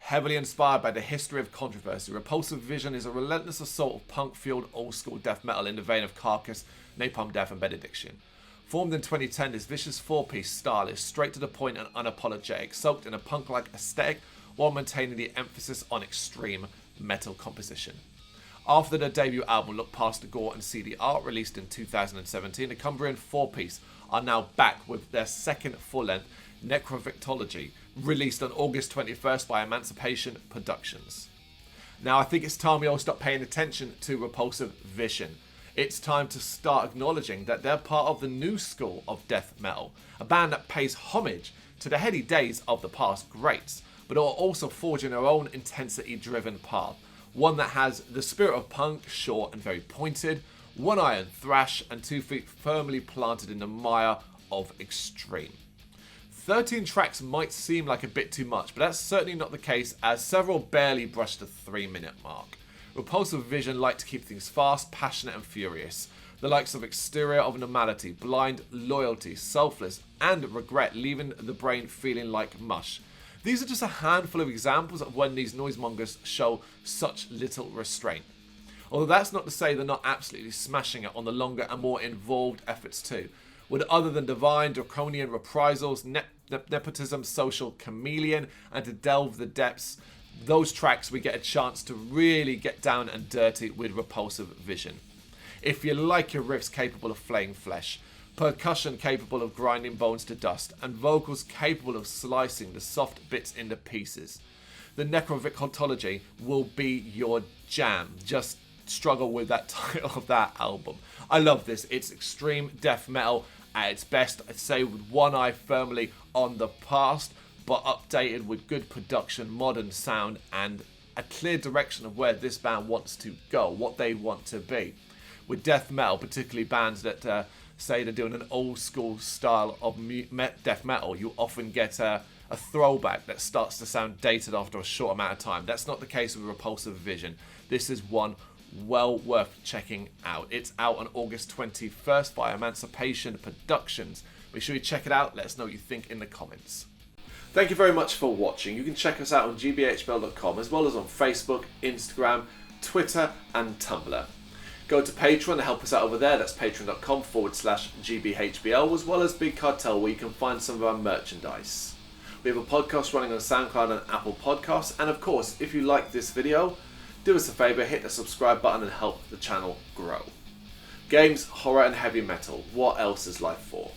Heavily inspired by the history of controversy, Repulsive Vision is a relentless assault of punk-fueled old-school death metal in the vein of Carcass, Napalm Death and Benediction. Formed in 2010, this vicious four-piece style is straight to the point and unapologetic, soaked in a punk-like aesthetic while maintaining the emphasis on extreme metal composition. After their debut album Look Past the Gore and CD Art, released in 2017, the Cumbrian four-piece are now back with their second full-length, Necrovictology, released on August 21st by Emanzipation Productions. Now I think it's time we all stop paying attention to Repulsive Vision. It's time to start acknowledging that they're part of the new school of death metal, a band that pays homage to the heady days of the past greats, but are also forging their own intensity-driven path, one that has the spirit of punk, short and very pointed, one iron thrash, and 2 feet firmly planted in the mire of extreme. 13 tracks might seem like a bit too much, but that's certainly not the case, as several barely brush the 3-minute mark. Repulsive Vision like to keep things fast, passionate and furious. The likes of Exterior of Normality, Blind, Loyalty, Selfless and Regret, leaving the brain feeling like mush. These are just a handful of examples of when these noisemongers show such little restraint. Although that's not to say they're not absolutely smashing it on the longer and more involved efforts too. With other than divine, draconian reprisals, nepotism, social chameleon, and to delve the depths, those tracks we get a chance to really get down and dirty with Repulsive Vision. If you like your riffs capable of flaying flesh, percussion capable of grinding bones to dust, and vocals capable of slicing the soft bits into pieces, the Necrovictology will be your jam. Just struggle with that title of that album. I love this. It's extreme death metal at its best. I'd say with one eye firmly on the past, but updated with good production, modern sound, and a clear direction of where this band wants to go, what they want to be. With death metal, particularly bands that say they're doing an old school style of death metal, you often get a throwback that starts to sound dated after a short amount of time. That's not the case with Repulsive Vision. This is one well worth checking out. It's out on August 21st by Emanzipation Productions. Make sure you check it out. Let us know what you think in the comments. Thank you very much for watching. You can check us out on GBHBL.com as well as on Facebook, Instagram, Twitter and Tumblr. Go to Patreon to help us out over there. That's patreon.com/GBHBL, as well as Big Cartel, where you can find some of our merchandise. We have a podcast running on SoundCloud and Apple Podcasts. And of course, if you like this video, do us a favour, hit the subscribe button and help the channel grow. Games, horror and heavy metal. What else is life for?